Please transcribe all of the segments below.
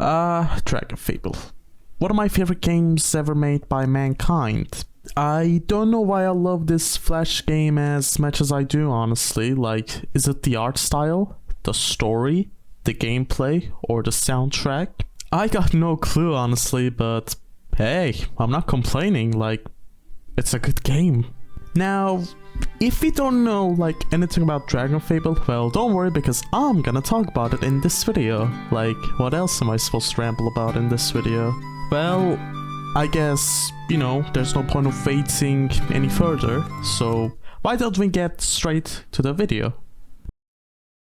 Dragonfable. One of my favorite games ever made by mankind. I don't know why I love this Flash game as much as I do, honestly. Like, is it the art style, the story, the gameplay, or the soundtrack? I got no clue, honestly, but hey, I'm not complaining. Like, it's a good game. Now, if you don't know like anything about Dragonfable, well, don't worry, because I'm gonna talk about it in this video. Like, what else am I supposed to ramble about in this video? Well, I guess, you know, there's no point of waiting any further, so why don't we get straight to the video?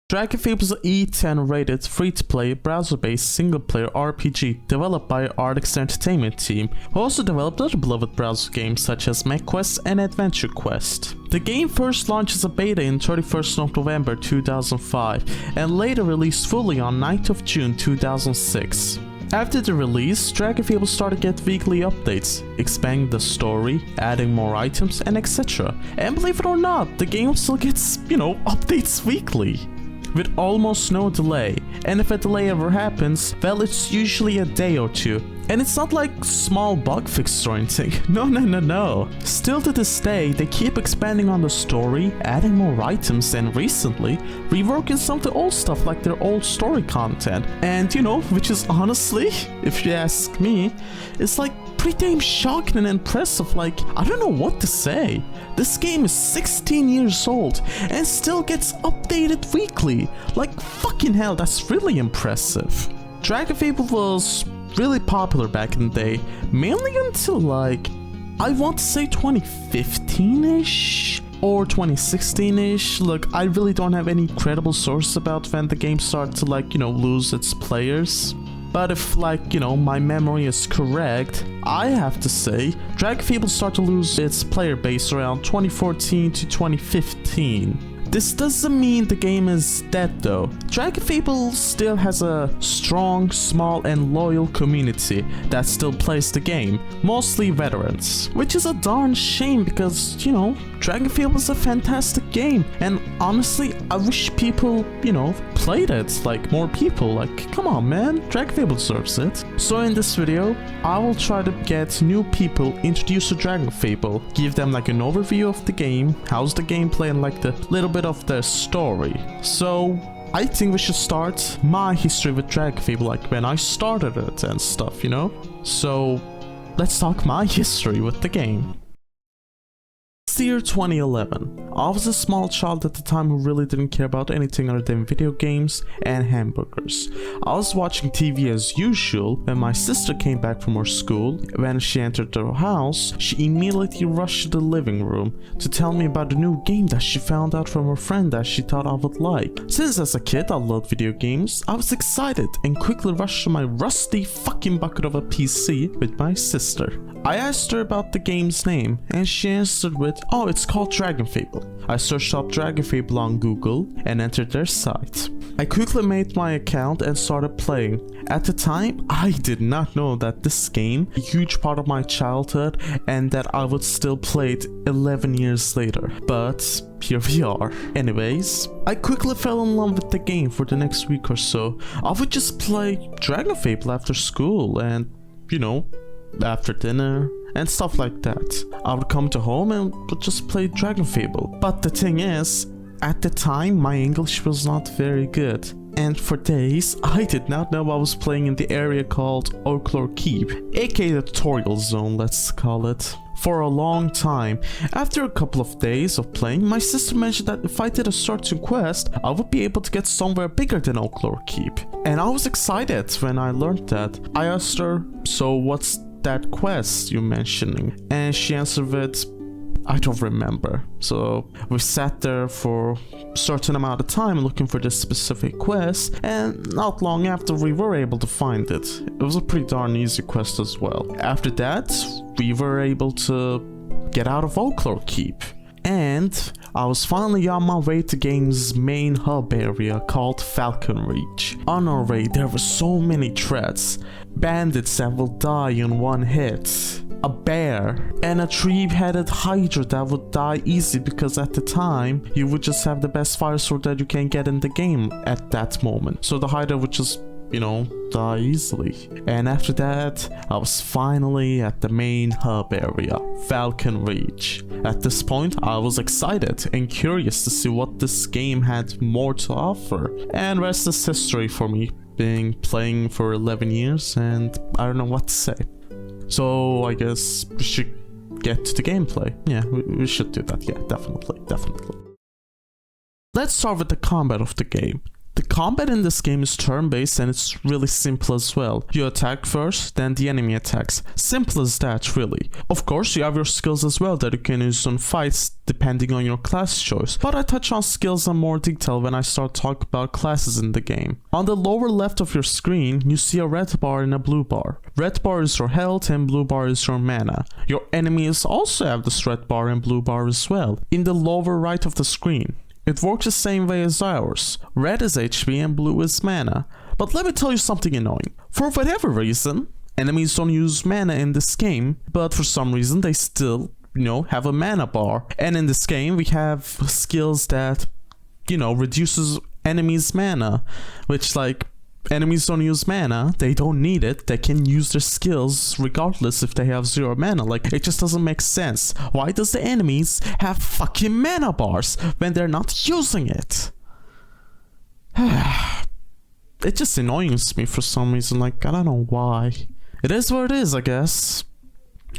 Dragonfable is an E10 rated free-to-play browser-based single-player RPG developed by Ardix Entertainment team, who also developed other beloved browser games such as MechQuest and Adventure Quest. The game first launched as a beta in 31st of November 2005 and later released fully on 9th of June 2006. After the release, Dragonfable started to get weekly updates, expanding the story, adding more items, and etc. And believe it or not, the game still gets, you know, updates weekly, with almost no delay. And if a delay ever happens, well, it's usually a day or two. And it's not like small bug fixes or anything. No. Still to this day, they keep expanding on the story, adding more items, and recently, reworking some of the old stuff like their old story content. And you know, which is honestly, if you ask me, it's like pretty damn shocking and impressive. Like, I don't know what to say. This game is 16 years old and still gets updated weekly. Like, fucking hell, that's really impressive. Dragonfable was really popular back in the day, mainly until like, I want to say 2015-ish or 2016-ish. Look, I really don't have any credible source about when the game started to like, you know, lose its players. But if like, you know, my memory is correct, I have to say Dragonfable started to lose its player base around 2014 to 2015. This doesn't mean the game is dead though. Dragonfable still has a strong, small and loyal community that still plays the game, mostly veterans. Which is a darn shame because, you know, Dragonfable is a fantastic game and honestly, I wish people, you know, played it, like more people. Like, come on man, Dragonfable deserves it. So in this video, I will try to get new people introduced to Dragonfable, give them like an overview of the game, how's the gameplay and like the little bit of their story. So I think we should start my history with Dragonfable, like when I started it and stuff, you know? So let's talk my history with the game. It's the year 2011. I was a small child at the time who really didn't care about anything other than video games and hamburgers. I was watching TV as usual when my sister came back from her school. When she entered the house, she immediately rushed to the living room to tell me about a new game that she found out from her friend that she thought I would like. Since as a kid I loved video games, I was excited and quickly rushed to my rusty fucking bucket of a PC with my sister. I asked her about the game's name and she answered with, "Oh, it's called Dragonfable." I searched up Dragonfable on Google and entered their site. I quickly made my account and started playing. At the time, I did not know that this game, a huge part of my childhood, and that I would still play it 11 years later. But here we are. Anyways, I quickly fell in love with the game. For the next week or so, I would just play Dragonfable after school and, you know, after dinner and stuff like that. I would come to home and would just play Dragonfable. But the thing is, at the time my English was not very good, and for days I did not know I was playing in the area called Oaklore Keep, aka the tutorial zone, let's call it. For a long time. After a couple of days of playing, my sister mentioned that if I did a certain quest, I would be able to get somewhere bigger than Oaklore Keep. And I was excited when I learned that. I asked her, "So what's that quest you're mentioning?" And she answered with, "I don't remember." So we sat there for a certain amount of time looking for this specific quest, and not long after we were able to find it. It was a pretty darn easy quest as well. After that, we were able to get out of Oaklore Keep. And I was finally on my way to the game's main hub area called Falcon Reach. On our way, there were so many threats. Bandits that will die in one hit, a bear, and a three-headed hydra that would die easy because at the time, you would just have the best fire sword that you can get in the game at that moment. So the hydra would just die easily. And after that, I was finally at the main hub area, Falcon Reach. At this point, I was excited and curious to see what this game had more to offer. And rest is history for me, being playing for 11 years, and I don't know what to say. So I guess we should get to the gameplay. Yeah, we should do that. Yeah, definitely. Let's start with the combat of the game. The combat in this game is turn-based and it's really simple as well. You attack first, then the enemy attacks. Simple as that, really. Of course, you have your skills as well that you can use on fights depending on your class choice, but I touch on skills in more detail when I start talking about classes in the game. On the lower left of your screen, you see a red bar and a blue bar. Red bar is your health and blue bar is your mana. Your enemies also have this red bar and blue bar as well, in the lower right of the screen. It works the same way as ours. Red is HP and blue is mana. But let me tell you something annoying. For whatever reason, enemies don't use mana in this game, but for some reason they still, have a mana bar. And in this game we have skills that, reduces enemies' mana, which enemies don't use mana, they don't need it, they can use their skills regardless if they have 0 mana. It just doesn't make sense. Why does the enemies have fucking mana bars when they're not using it? It just annoys me for some reason, I don't know why. It is what it is, I guess.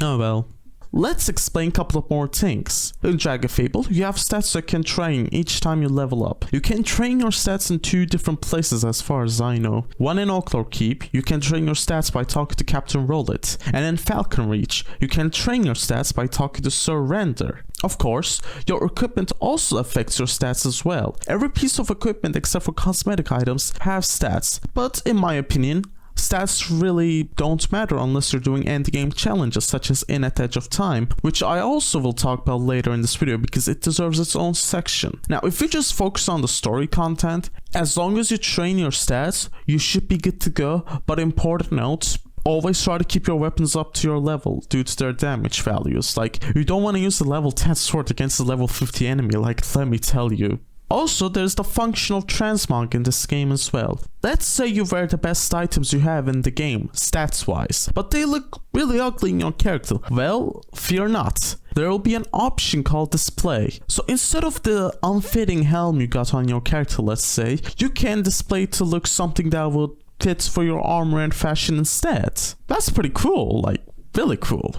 Oh well. Let's explain a couple of more things. In Dragonfable, you have stats you can train each time you level up. You can train your stats in 2 different places as far as I know. One in Oaklore Keep, you can train your stats by talking to Captain Rollit. And in Falcon Reach, you can train your stats by talking to Sir Render. Of course, your equipment also affects your stats as well. Every piece of equipment except for cosmetic items have stats, but in my opinion, stats really don't matter unless you're doing endgame challenges such as In at Edge of Time, which I also will talk about later in this video because it deserves its own section. Now, if you just focus on the story content, as long as you train your stats, you should be good to go, but important note, always try to keep your weapons up to your level due to their damage values. You don't want to use a level 10 sword against a level 50 enemy, let me tell you. Also, there's the function of transmog in this game as well. Let's say you wear the best items you have in the game, stats-wise, but they look really ugly in your character. Well, fear not. There will be an option called display. So instead of the unfitting helm you got on your character, let's say, you can display to look something that would fit for your armor and fashion instead. That's pretty cool, really cool.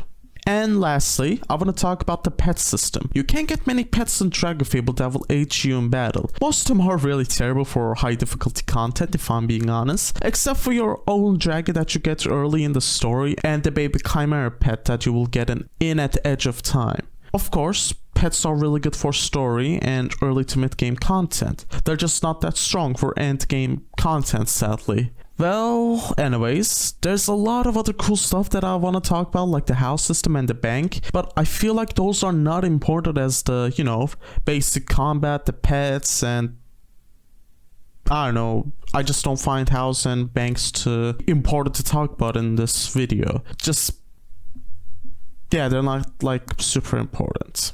And lastly, I want to talk about the pet system. You can't get many pets in Dragonfable that will aid you in battle. Most of them are really terrible for high difficulty content, if I'm being honest, except for your own dragon that you get early in the story and the baby chimera pet that you will get in at Edge of Time. Of course, pets are really good for story and early to mid game content. They're just not that strong for end game content, sadly. Well, anyways, there's a lot of other cool stuff that I want to talk about, like the house system and the bank, but I feel like those are not important as the, basic combat, the pets, and I don't know, I just don't find house and banks too important to talk about in this video. They're not, super important.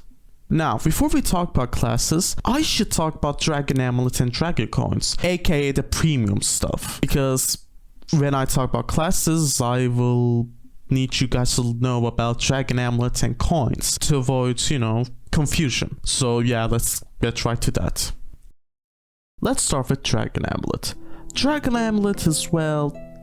Now, before we talk about classes, I should talk about Dragon Amulet and Dragon Coins, aka the premium stuff. Because when I talk about classes, I will need you guys to know about Dragon Amulet and Coins to avoid, confusion. So yeah, let's get right to that. Let's start with Dragon Amulet. Dragon Amulet is,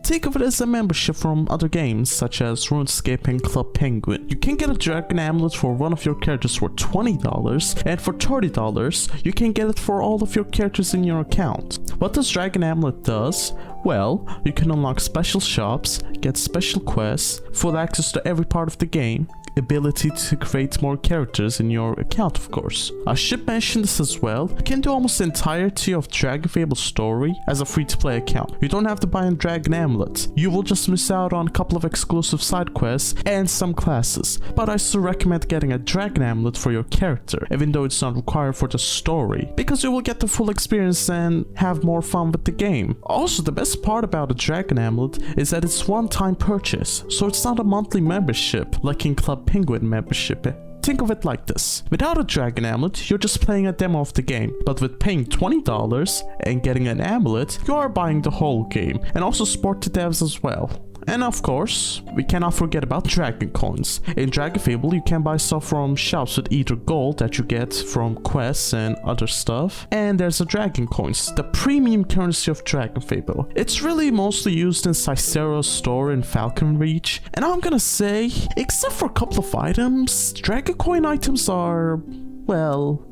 think of it as a membership from other games such as RuneScape and Club Penguin. You can get a Dragon Amulet for one of your characters for $20, and for $30 you can get it for all of your characters in your account. What this Dragon Amulet does? Well, you can unlock special shops, get special quests, full access to every part of the game, ability to create more characters in your account, of course. I should mention this as well. You can do almost the entirety of Dragonfable story as a free-to-play account. You don't have to buy a Dragon Amulet. You will just miss out on a couple of exclusive side quests and some classes. But I still recommend getting a Dragon Amulet for your character, even though it's not required for the story, because you will get the full experience and have more fun with the game. Also, the best part about a Dragon Amulet is that it's one-time purchase, so it's not a monthly membership like in Club Penguin membership. think of it like this. Without a dragon amulet, you're just playing a demo of the game. But with paying $20 and getting an amulet, you are buying the whole game. And also support the devs as well. And of course, we cannot forget about dragon coins. In Dragonfable, you can buy stuff from shops with Aieter gold that you get from quests and other stuff. And there's the dragon coins, the premium currency of Dragonfable. It's really mostly used in Cicero's store in Falcon Reach. And I'm gonna say, except for a couple of items, dragon coin items are, well,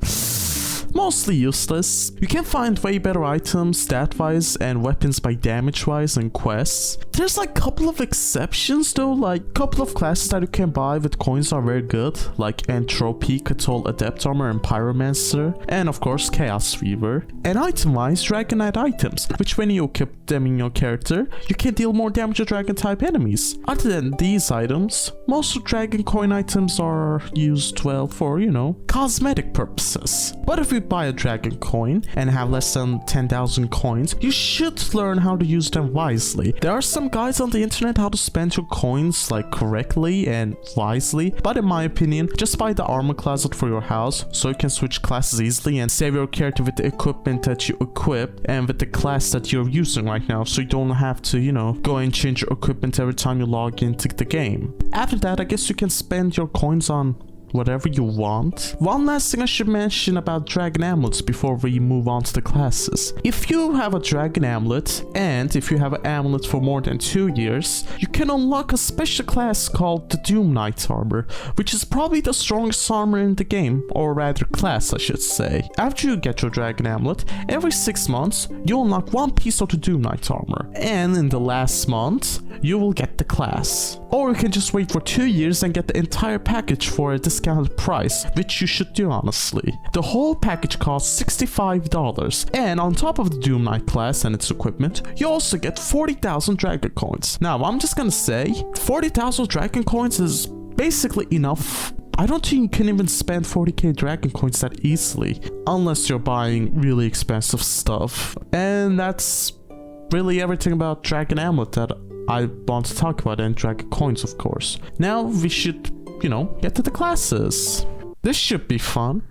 mostly useless. You can find way better items stat-wise and weapons by damage-wise in quests. There's like a couple of exceptions though, like a couple of classes that you can buy with coins are very good, like Entropy, Cthulhu Adept Armor and Pyromancer, and of course Chaos Weaver. And item-wise, Dragonite items, which when you equip them in your character, you can deal more damage to dragon-type enemies. Other than these items, most of dragon coin items are used well for, you know, cosmetic purposes. But if you buy a dragon coin and have less than 10,000 coins, you should learn how to use them wisely. There are some guides on the internet how to spend your coins like correctly and wisely, but in my opinion, just buy the armor closet for your house so you can switch classes easily and save your character with the equipment that you equip and with the class that you're using right now, so you don't have to, you know, go and change your equipment every time you log into the game. After that, I guess you can spend your coins on whatever you want. One last thing I should mention about dragon amulets before we move on to the classes. If you have a dragon amulet, and if you have an amulet for more than 2 years, you can unlock a special class called the Doom Knight armor, which is probably the strongest armor in the game, or rather class I should say. After you get your dragon amulet, every 6 months you unlock one piece of the Doom Knight armor, and in the last month you will get the class. Or you can just wait for 2 years and get the entire package for a discounted price, which you should do honestly. The whole package costs $65, and on top of the Doom Knight class and its equipment, you also get 40,000 dragon coins. Now I'm just gonna say, 40,000 dragon coins is basically enough. I don't think you can even spend 40k dragon coins that easily, unless you're buying really expensive stuff. And that's really everything about dragon amulet that I want to talk about, and dragon coins of course. Now we should, you know, get to the classes. This should be fun.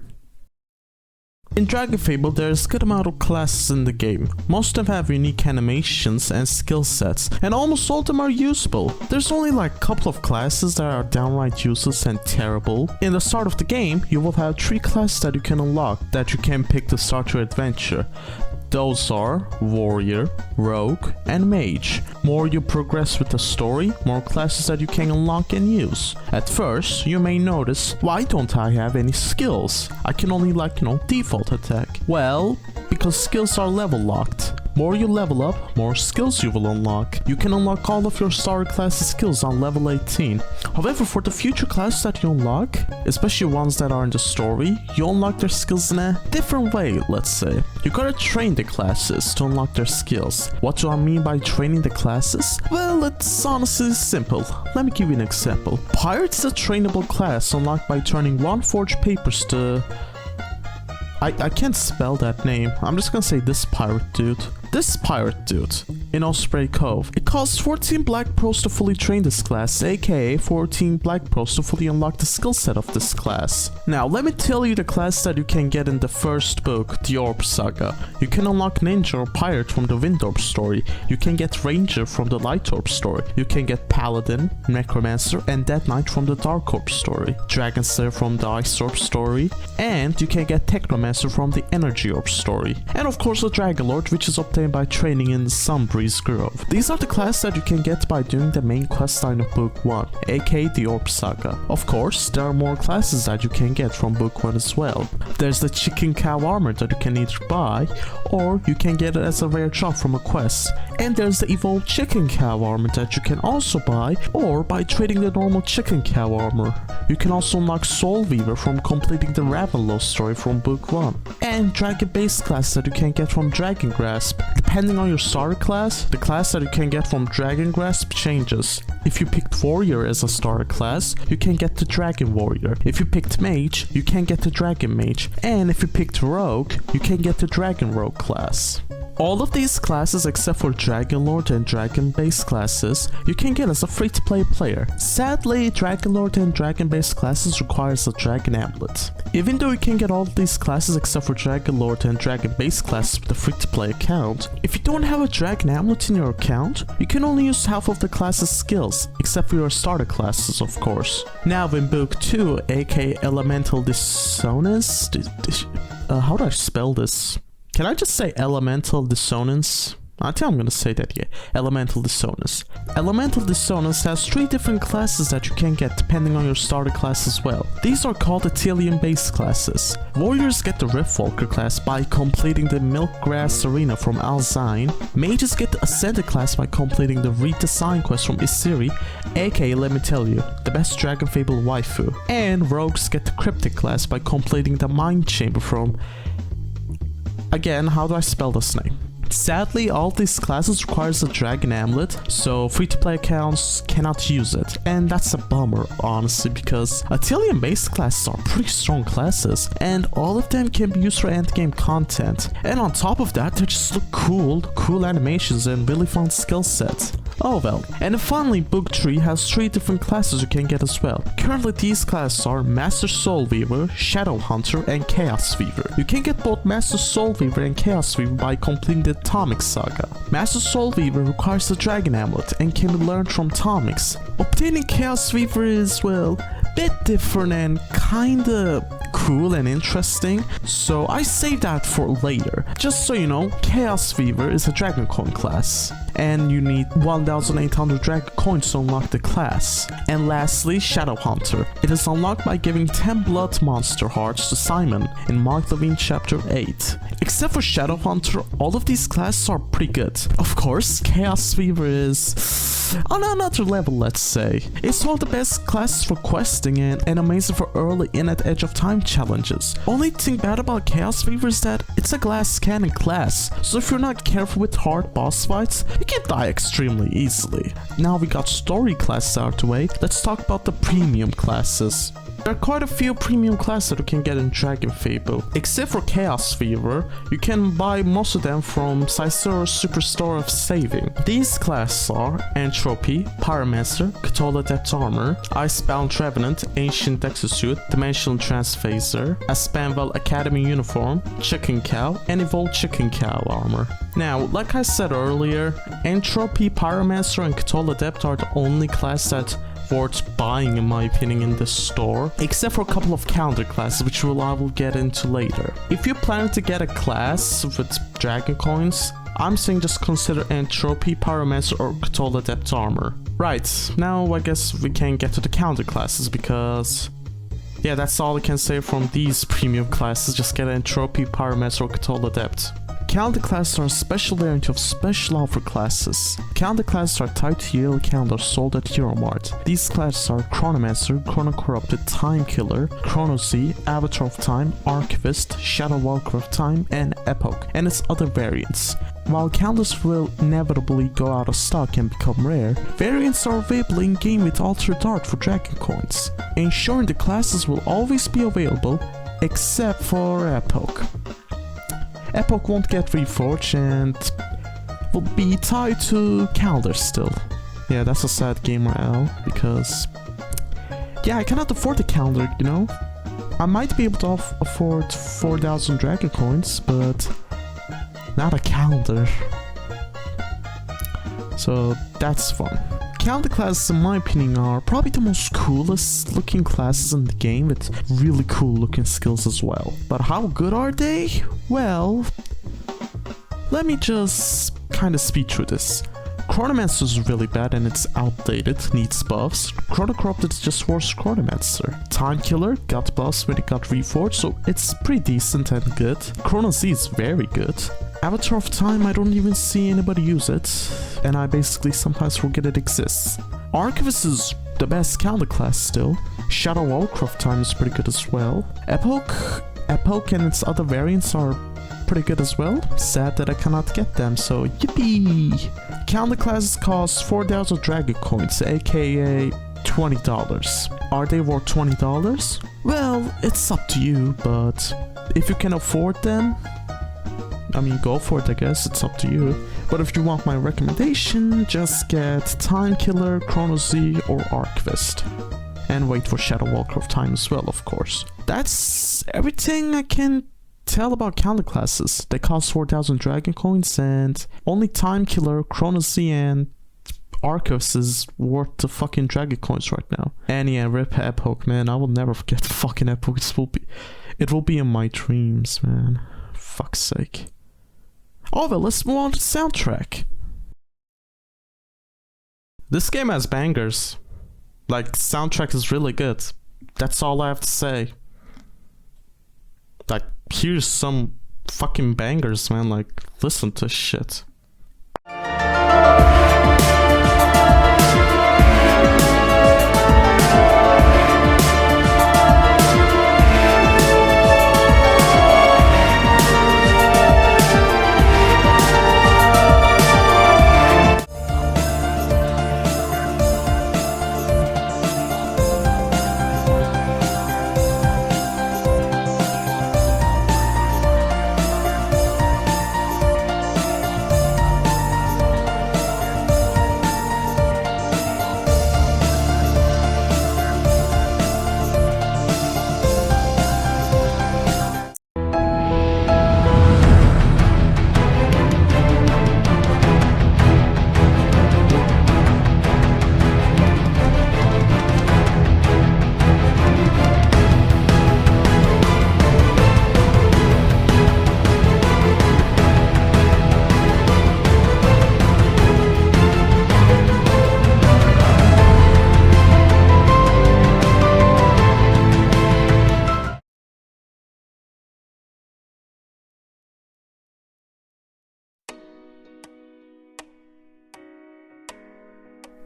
In Dragonfable, there's a good amount of classes in the game. Most of them have unique animations and skill sets, and almost all of them are usable. There's only like a couple of classes that are downright useless and terrible. In the start of the game, you will have 3 classes that you can unlock that you can pick to start your adventure. Those are Warrior, Rogue, and Mage. More you progress with the story, more classes that you can unlock and use. At first, you may notice, why don't I have any skills? I can only default attack. Well, because skills are level locked. More you level up, more skills you will unlock. You can unlock all of your starter class's skills on level 18. However, for the future classes that you unlock, especially ones that are in the story, you unlock their skills in a different way, let's say. You gotta train the classes to unlock their skills. What do I mean by training the classes? Well, it's honestly simple. Let me give you an example. Pirate is a trainable class unlocked by turning 1 forged papers to... I can't spell that name. I'm just gonna say this pirate dude. This pirate dude in Osprey Cove. It costs 14 black pros to fully train this class, aka 14 black pros to fully unlock the skill set of this class. Now let me tell you the class that you can get in the first book, the Orb Saga. You can unlock Ninja or Pirate from the Wind Orb story. You can get Ranger from the Light Orb story. You can get Paladin, Necromancer, and Dead Knight from the Dark Orb story. Dragon Slayer from the Ice Orb story. And you can get Technomancer from the Energy Orb story. And of course the Dragon Lord, which is obtained by training in Sunbreeze Grove. These are the classes that you can get by doing the main questline of Book 1, aka the Orb Saga. Of course, there are more classes that you can get from Book 1 as well. There's the Chicken Cow Armor that you can either buy, or you can get it as a rare drop from a quest. And there's the Evolved Chicken Cow Armor that you can also buy, or by trading the normal Chicken Cow Armor. You can also unlock Soul Weaver from completing the Ravenloft story from Book 1. And Dragon Base class that you can get from Dragon Grasp. Depending on your starter class, the class that you can get from Dragon Grasp changes. If you picked Warrior as a starter class, you can get the Dragon Warrior. If you picked Mage, you can get the Dragon Mage. And if you picked Rogue, you can get the Dragon Rogue class. All of these classes except for Dragon Lord and Dragon Base classes, you can get as a free-to-play player. Sadly, Dragon Lord and Dragon Base classes requires a Dragon Amulet. Even though you can get all of these classes except for Dragon Lord and Dragon Base classes with a free-to-play account, if you don't have a Dragon Amulet in your account, you can only use half of the class's skills, except for your starter classes of course. Now in Book 2, aka Elemental Dissonance, how do I spell this? Can I just say Elemental Dissonance? I think I'm gonna say that, yeah. Elemental Dissonance. Elemental Dissonance has 3 different classes that you can get depending on your starter class as well. These are called Athelian base classes. Warriors get the Riftwalker class by completing the Milkgrass Arena from Alzine. Mages get the Ascended class by completing the Redesign quest from Isiri, aka, let me tell you, the best Dragonfable waifu. And Rogues get the Cryptic class by completing the Mind Chamber from... Again, how do I spell this name? Sadly, all these classes requires a Dragon Amulet, so free-to-play accounts cannot use it. And that's a bummer, honestly, because Athelian base classes are pretty strong classes, and all of them can be used for endgame content. And on top of that, they just look cool animations and really fun skill sets. Oh well. And finally, Book 3 has 3 different classes you can get as well. Currently these classes are Master Soul Weaver, Shadow Hunter, and Chaos Weaver. You can get both Master Soul Weaver and Chaos Weaver by completing the Atomic Saga. Master Soul Weaver requires a Dragon Amulet and can be learned from Atomics. Obtaining Chaos Weaver is, well, bit different and kinda cool and interesting, so I saved that for later. Just so you know, Chaos Weaver is a Dragon Coin class, and you need 1800 Dragon Coins to unlock the class. And lastly, Shadow Hunter. It is unlocked by giving 10 Blood Monster Hearts to Simon in Mark Levine Chapter 8. Except for Shadow Hunter, all of these classes are pretty good. Of course, Chaos Weaver is on another level, let's say. It's one of the best classes for questing and amazing for early in at Edge of Time challenges. Only thing bad about Chaos Weaver is that it's a glass cannon class, so if you're not careful with hard boss fights, you can die extremely easily. Now we got story classes out of the way, let's talk about the premium classes. There are quite a few premium classes that you can get in Dragonfable. Except for Chaos Weaver, you can buy most of them from Cycero's Superstore of Saving. These classes are Entropy, Pyromancer, Cthulhu Depth Armor, Icebound Revenant, Ancient Exosuit, Dimensional Transphaser, a Spanwell Academy Uniform, Chicken Cow, and Evolved Chicken Cow Armor. Now, like I said earlier, Entropy, Pyromancer, and Cthulhu Depth are the only classes that worth buying in my opinion in the store, except for a couple of counter classes which I will get into later. If you're planning to get a class with Dragon Coins, I'm saying just consider Entropy, Pyromancer, or Cthulhu Depth Armor. Right, now I guess we can get to the counter classes because... yeah, that's all I can say from these premium classes, just get Entropy, Pyromancer, or Cthulhu Depth. Calendar classes are a special variant of special offer classes. Calendar classes are tied to yearly calendars sold at Euromart. These classes are Chronomancer, Chrono Corrupted, Time Killer, Chrono Z, Avatar of Time, Archivist, Shadow Walker of Time, and Epoch, and its other variants. While calendars will inevitably go out of stock and become rare, variants are available in-game with altered art for Dragon Coins, ensuring the classes will always be available, except for Epoch. Epoch won't get reforged and will be tied to calendars still. Yeah, that's a sad gamer L, because... yeah, I cannot afford the calendar, you know? I might be able to afford 4,000 Dragon Coins, but... not a calendar. So, that's fun. Calendar classes, in my opinion, are probably the most coolest looking classes in the game with really cool looking skills as well. But how good are they? Well, let me just kind of speed through this. Chronomancer is really bad and it's outdated, needs buffs. Chrono Corrupted is just worse Chronomancer. Time Killer got buffs when it got reforged, so it's pretty decent and good. Chrono Z is very good. Avatar of Time, I don't even see anybody use it, and I basically sometimes forget it exists. Archivist is the best calendar class still. Shadow Walker of Time is pretty good as well. Epoch and its other variants are pretty good as well. Sad that I cannot get them, so yippee! Calendar classes cost 4,000 Dragon Coins, aka $20. Are they worth $20? Well, it's up to you, but if you can afford them, I mean, go for it, I guess, it's up to you. But if you want my recommendation, just get Time Killer, Chrono Z, or Archivist. And wait for Shadow Walker of Time as well, of course. That's everything I can tell about calendar classes. They cost 4,000 dragon coins, and only Time Killer, Chrono Z, and Archivist is worth the fucking dragon coins right now. And yeah, rip Epoch, man. I will never forget the fucking Epoch. It will be in my dreams, man. Fuck's sake. Oh, well, let's move on to the soundtrack. This game has bangers. Like, soundtrack is really good. That's all I have to say. Like, here's some fucking bangers, man. Like, listen to shit.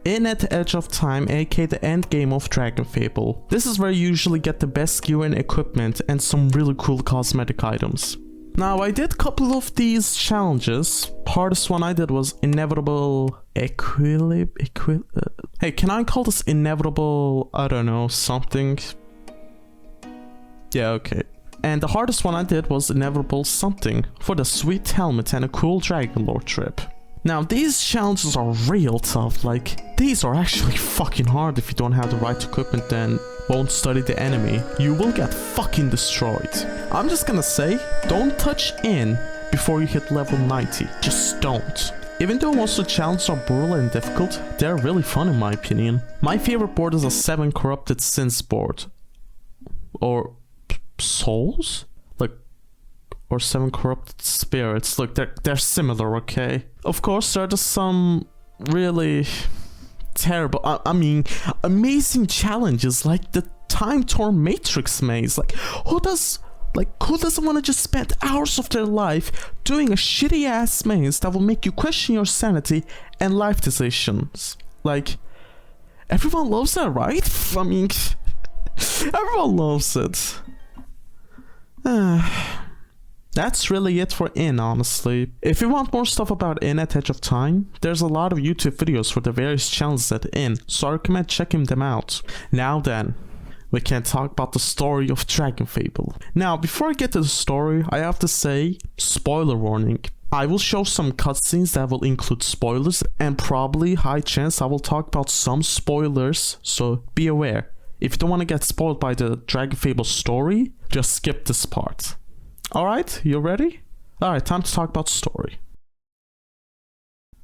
In at the Edge of Time, aka the end game of Dragonfable. This is where you usually get the best gear and equipment and some really cool cosmetic items. Now, I did a couple of these challenges. Hardest one I did was Inevitable Hey, can I call this Inevitable, I don't know, something? Yeah, okay. And the hardest one I did was Inevitable Something for the sweet helmet and a cool Dragon Lord trip. Now, these challenges are real tough. Like, these are actually fucking hard if you don't have the right equipment and won't study the enemy. You will get fucking destroyed. I'm just gonna say, don't touch in before you hit level 90. Just don't. Even though most of the challenges are brutal and difficult, they're really fun in my opinion. My favorite board is a 7 Corrupted Sins board. Or souls? Like, or 7 Corrupted Spirits. Look, they're similar, okay? Of course, there are just some really terrible, I mean, amazing challenges like the Time-Torn Matrix maze. Like, who doesn't want to just spend hours of their life doing a shitty ass maze that will make you question your sanity and life decisions? Like, everyone loves that, right? I mean, everyone loves it. That's really it for In, honestly. If you want more stuff about In at Edge of Time, there's a lot of YouTube videos for the various challenges at In, so I recommend checking them out. Now then, we can talk about the story of Dragonfable. Now, before I get to the story, I have to say, spoiler warning. I will show some cutscenes that will include spoilers, and probably high chance I will talk about some spoilers, so be aware. If you don't want to get spoiled by the Dragonfable story, just skip this part. Alright, you ready? Alright, time to talk about story.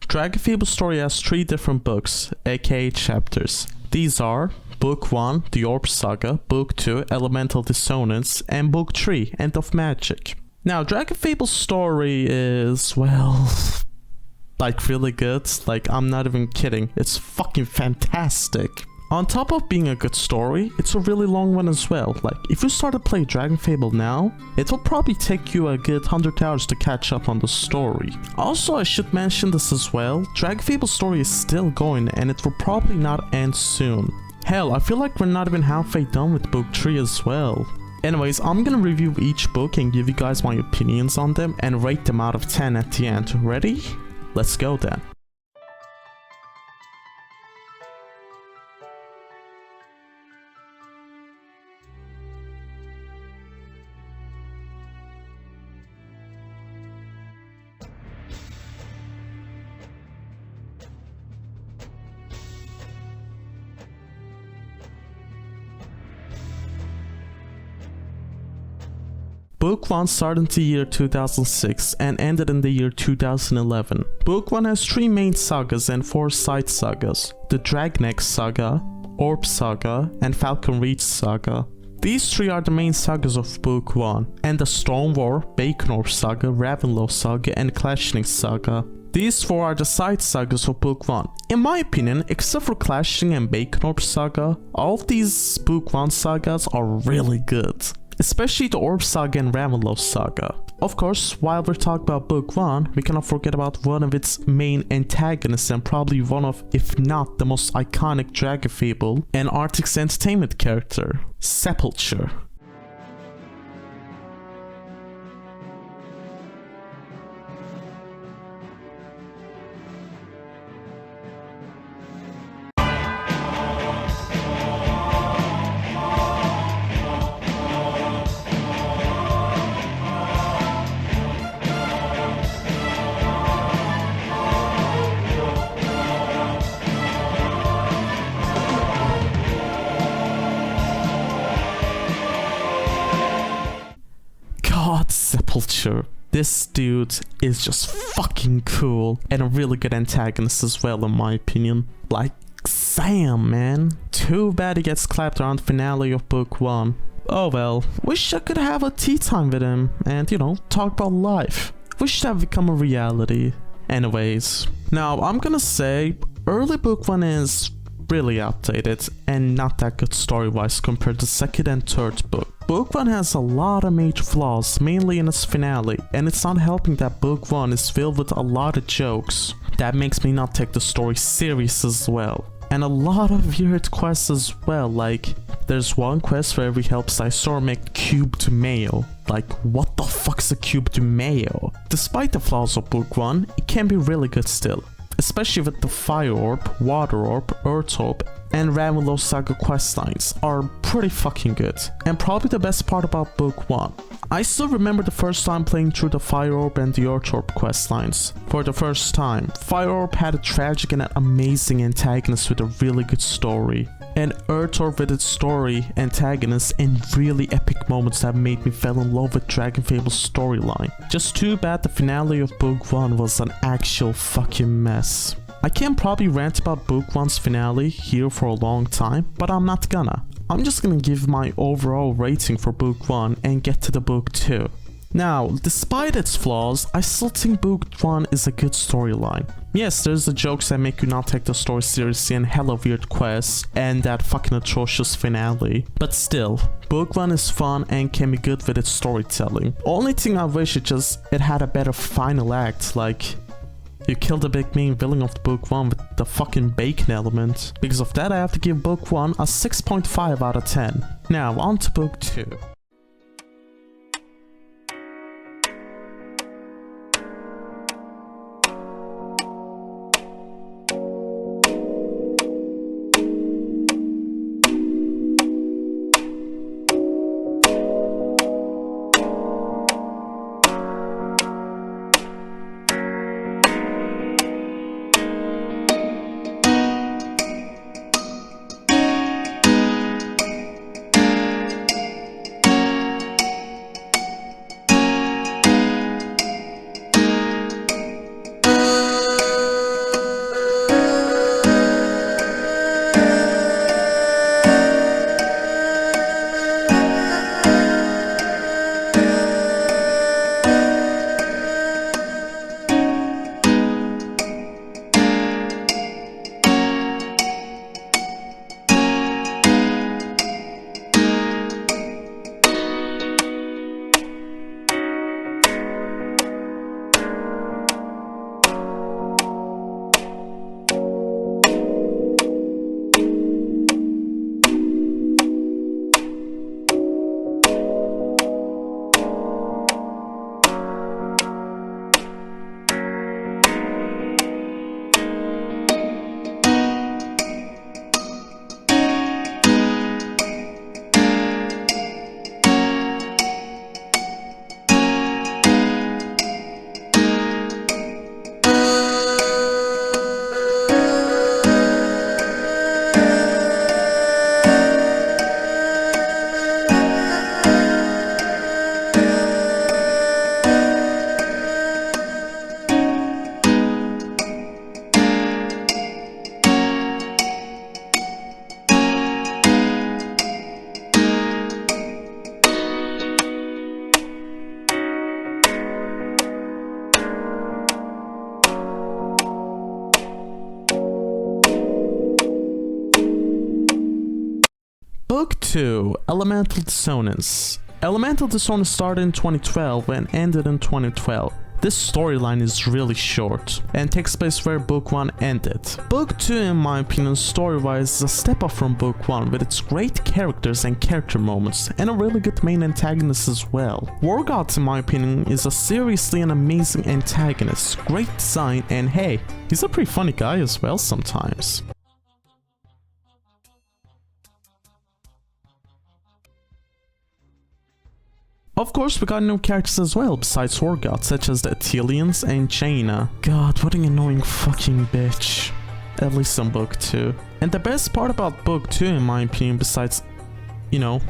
Dragonfable story has 3 different books, aka chapters. These are Book 1, The Orb Saga, Book 2, Elemental Dissonance, and Book 3, End of Magic. Now, Dragonfable's story is, well, like really good. Like, I'm not even kidding. It's fucking fantastic. On top of being a good story, it's a really long one as well. Like, if you start to play Dragonfable now, it will probably take you a good 100 hours to catch up on the story. Also, I should mention this as well, Dragonfable's story is still going and it will probably not end soon. Hell, I feel like we're not even halfway done with book 3 as well. Anyways, I'm gonna review each book and give you guys my opinions on them and rate them out of 10 at the end. Ready? Let's go then. Book 1 started in the year 2006 and ended in the year 2011. Book 1 has 3 main sagas and 4 side sagas: the Dragonegg Saga, Orb Saga, and Falcon Reach Saga. These 3 are the main sagas of Book 1, and the Storm War, Bacon Orb Saga, Ravenloft Saga, and Clashing Saga. These 4 are the side sagas of Book 1. In my opinion, except for Clashing and Bacon Orb Saga, all of these Book 1 sagas are really good. Especially the Orb Saga and Ravenloft Saga. Of course, while we're talking about Book 1, we cannot forget about one of its main antagonists and probably one of, if not the most iconic Dragonfable and Artix Entertainment character, Sepulture. God, Sepulture. This dude is just fucking cool and a really good antagonist as well, in my opinion. Like, Sam, man. Too bad he gets clapped around the finale of Book 1. Oh well, wish I could have a tea time with him and, you know, talk about life. Wish that had become a reality. Anyways, now I'm gonna say early Book 1 is really outdated and not that good story-wise compared to second and third book. Book 1 has a lot of major flaws, mainly in its finale, and it's not helping that Book 1 is filled with a lot of jokes. That makes me not take the story serious as well. And a lot of weird quests as well, like there's one quest where we help Scizor make cubed mayo. Like, what the fuck's a cubed mayo? Despite the flaws of Book 1, it can be really good still. Especially with the Fire Orb, Water Orb, Earth Orb, and Ravenloft Saga questlines are pretty fucking good. And probably the best part about Book 1. I still remember the first time playing through the Fire Orb and the Earth Orb questlines. For the first time, Fire Orb had a tragic and an amazing antagonist with a really good story. And Earth Orb with its story, antagonist, and really epic moments that made me fall in love with Dragonfable's storyline. Just too bad the finale of Book 1 was an actual fucking mess. I can probably rant about Book 1's finale here for a long time, but I'm not gonna. I'm just gonna give my overall rating for Book 1 and get to the Book 2. Now, despite its flaws, I still think Book 1 is a good storyline. Yes, there's the jokes that make you not take the story seriously and hella weird quests and that fucking atrocious finale. But still, Book 1 is fun and can be good with its storytelling. Only thing I wish it had a better final act, like you killed the big main villain of Book 1 with the fucking bacon element. Because of that, I have to give Book 1 a 6.5 out of 10. Now, on to Book 2. 2, Elemental Dissonance. Elemental Dissonance started in 2012 and ended in 2012. This storyline is really short and takes place where Book 1 ended. Book 2, in my opinion, story-wise, is a step up from Book 1 with its great characters and character moments, and a really good main antagonist as well. War Gods, in my opinion, is a seriously an amazing antagonist, great design, and hey, he's a pretty funny guy as well sometimes. Of course, we got new characters as well besides War Gods, such as the Aetelians and Jaina. God, what an annoying fucking bitch. At least in Book 2. And the best part about Book 2, in my opinion, besides, you know,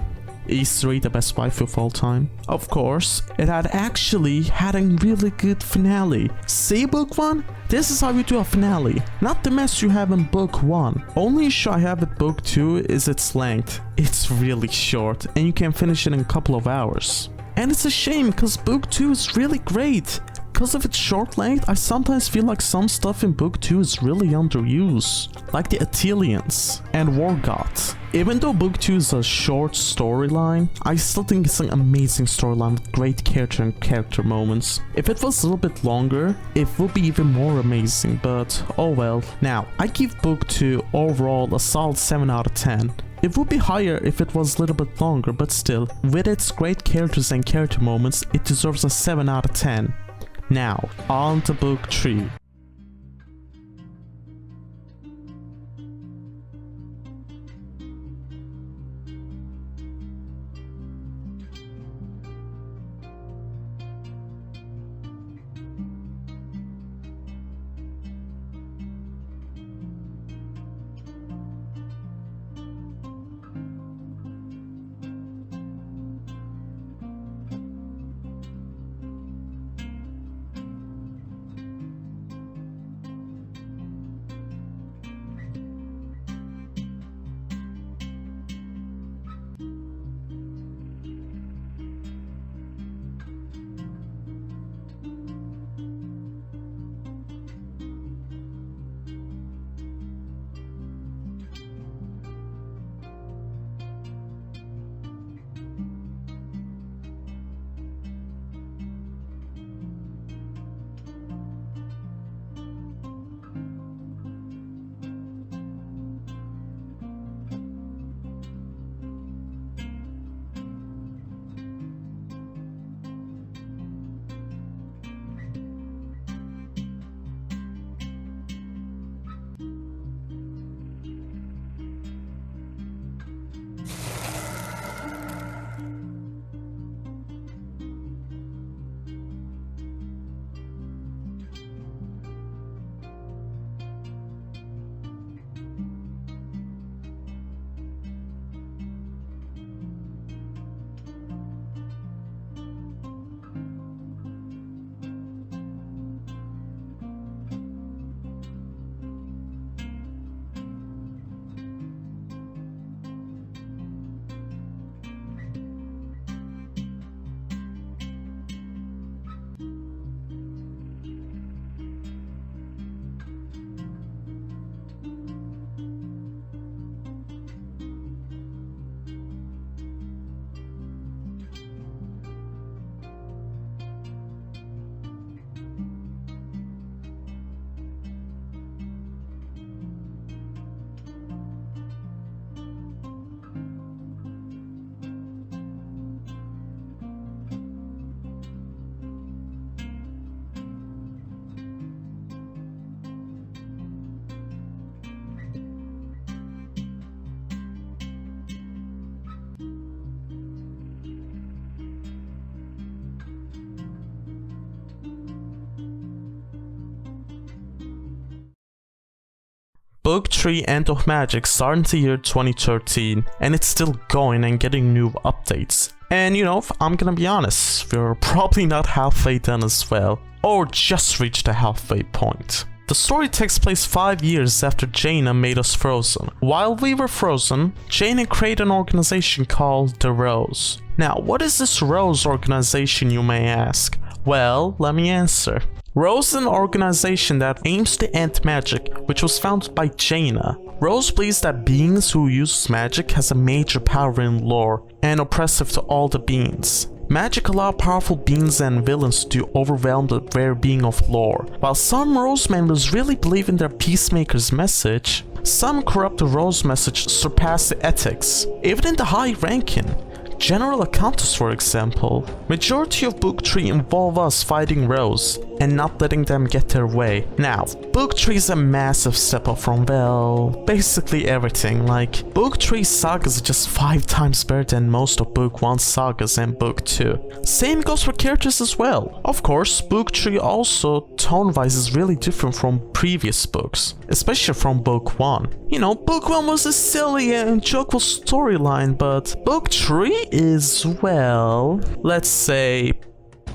Easter, the best waifu of all time, of course, it had actually had a really good finale. See, Book 1? This is how you do a finale, not the mess you have in Book 1. Only issue I have with Book 2 is its length. It's really short, and you can finish it in a couple of hours. And it's a shame, because Book 2 is really great. Because of its short length, I sometimes feel like some stuff in Book 2 is really underused, like the Aetelians and War Gods. Even though Book 2 is a short storyline, I still think it's an amazing storyline with great character and character moments. If it was a little bit longer, it would be even more amazing, but oh well. Now, I give Book 2 overall a solid 7 out of 10. It would be higher if it was a little bit longer, but still, with its great characters and character moments, it deserves a 7 out of 10. Now, on to Book 3. Book 3 End of Magic started in the year 2013, and it's still going and getting new updates. And you know, I'm gonna be honest, we're probably not halfway done as well, or just reached the halfway point. The story takes place 5 years after Jaina made us frozen. While we were frozen, Jaina created an organization called the Rose. Now, what is this Rose organization, you may ask? Well, let me answer. Rose is an organization that aims to end magic, which was founded by Jaina. Rose believes that beings who use magic has a major power in lore and oppressive to all the beings. Magic allows powerful beings and villains to overwhelm the rare being of lore. While some Rose members really believe in their Peacemaker's message, some corrupt the Rose message surpass the ethics, even in the high ranking. General encounters, for example. Majority of Book 3 involve us fighting Rose and not letting them get their way. Now, Book 3 is a massive step up from, well, basically everything. Like, Book 3 sagas are just 5 times better than most of Book 1 sagas and Book 2. Same goes for characters as well. Of course, Book 3 also, tone-wise, is really different from previous books, especially from Book 1. You know, Book 1 was a silly and jovial storyline, but Book 3 is, well, let's say,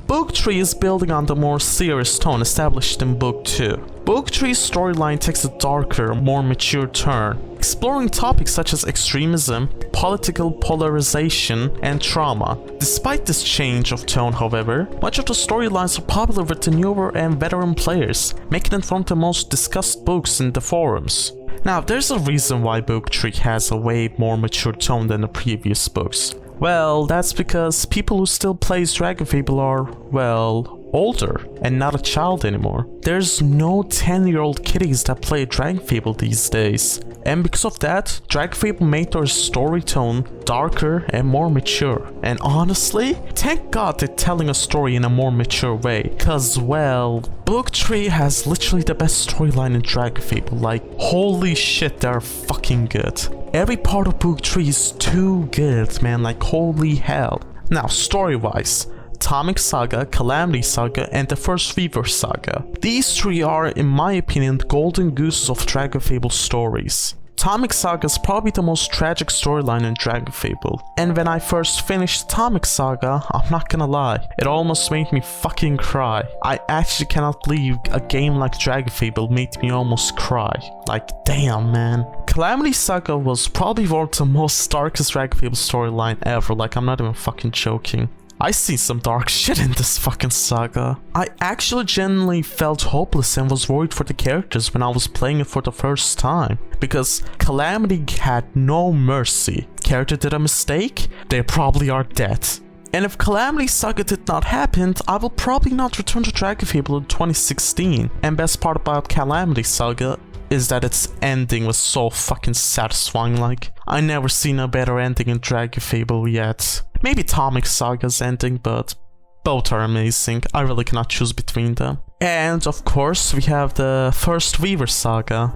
Book 3 is building on the more serious tone established in Book 2. Book 3's storyline takes a darker, more mature turn, exploring topics such as extremism, political polarization, and trauma. Despite this change of tone, however, much of the storylines are popular with the newer and veteran players, making it one of the most discussed books in the forums. Now, there's a reason why Book 3 has a way more mature tone than the previous books. Well, that's because people who still plays Dragonfable are, well, older and not a child anymore. There's no 10-year-old kiddies that play Dragonfable these days. And because of that, Dragonfable made their story tone darker and more mature. And honestly, thank God they're telling a story in a more mature way. Cause, well, Book 3 has literally the best storyline in Dragonfable. Like, holy shit, they're fucking good. Every part of Book 3 is too good, man, like holy hell. Now, story-wise, Atomic Saga, Calamity Saga, and the First Weaver Saga. These 3 are, in my opinion, the golden gooses of Dragonfable stories. Atomic Saga is probably the most tragic storyline in Dragonfable, and when I first finished Atomic Saga, I'm not gonna lie, it almost made me fucking cry. I actually cannot believe a game like Dragonfable made me almost cry. Like, damn, man. Calamity Saga was probably one of the most darkest Dragonfable storyline ever, like I'm not even fucking joking. I see some dark shit in this fucking saga. I actually genuinely felt hopeless and was worried for the characters when I was playing it for the first time, because Calamity had no mercy. Character did a mistake, they probably are dead. And if Calamity Saga did not happen, I will probably not return to Dragonfable in 2016. And best part about Calamity Saga is that its ending was so fucking satisfying. Like, I never seen a better ending in Dragonfable yet. Maybe Atomic Saga's ending, but both are amazing. I really cannot choose between them. And of course, we have the First Weaver Saga.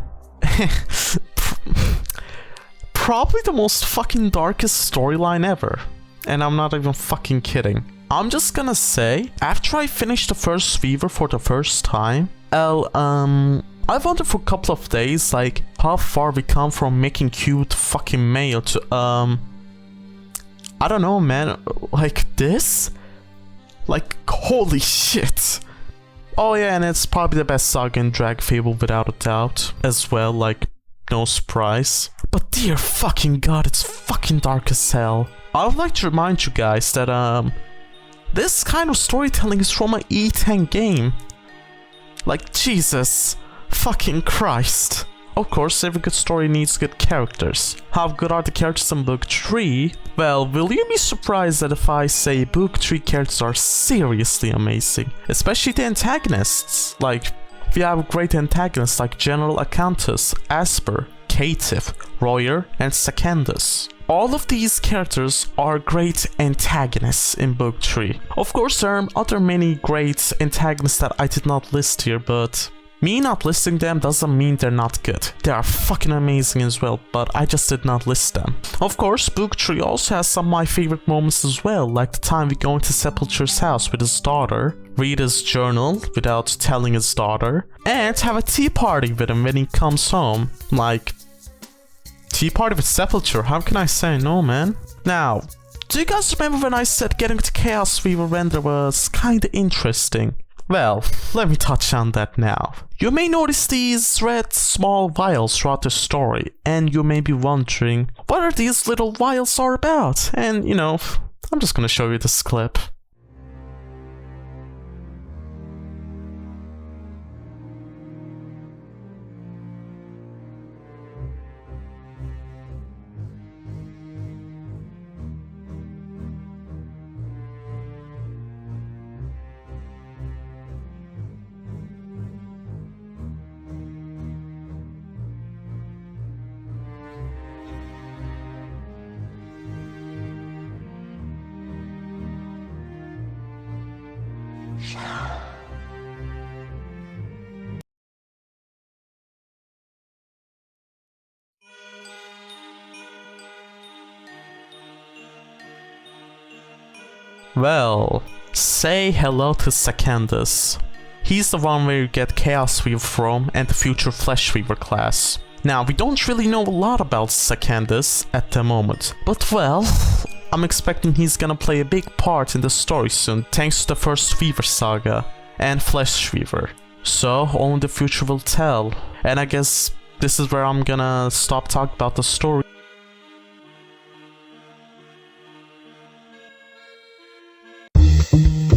Probably the most fucking darkest storyline ever. And I'm not even fucking kidding. I'm just gonna say, after I finished the First Weaver for the first time, I wondered for a couple of days, like, how far we come from making cute fucking mail to, I don't know, man, like this? Like, holy shit. Oh yeah, and it's probably the best saga in Dragonfable without a doubt, as well, like, no surprise. But dear fucking god, it's fucking dark as hell. I would like to remind you guys that, this kind of storytelling is from an E10 game. Like, Jesus fucking Christ. Of course, every good story needs good characters. How good are the characters in Book 3? Well, will you be surprised that if I say Book 3 characters are seriously amazing? Especially the antagonists. Like, we have great antagonists like General Acanthus, Asper, Caitiff, Royer, and Secandus. All of these characters are great antagonists in Book 3. Of course, there are other many great antagonists that I did not list here, but me not listing them doesn't mean they're not good. They are fucking amazing as well, but I just did not list them. Of course, Book 3 also has some of my favorite moments as well, like the time we go into Sepulture's house with his daughter, read his journal without telling his daughter, and have a tea party with him when he comes home. Like, tea party with Sepulture, how can I say no, man? Now, do you guys remember when I said getting to Chaos Weaver Render was kinda interesting? Well, let me touch on that now. You may notice these red small vials throughout the story, and you may be wondering what are these little vials are about? And you know, I'm just gonna show you this clip. Well, say hello to Secandus. He's the one where you get Chaos Weaver from and the future Flesh Weaver class. Now, we don't really know a lot about Secandus at the moment, but well, I'm expecting he's gonna play a big part in the story soon thanks to the first Weaver saga and Flesh Weaver. So, only the future will tell, and I guess this is where I'm gonna stop talking about the story. You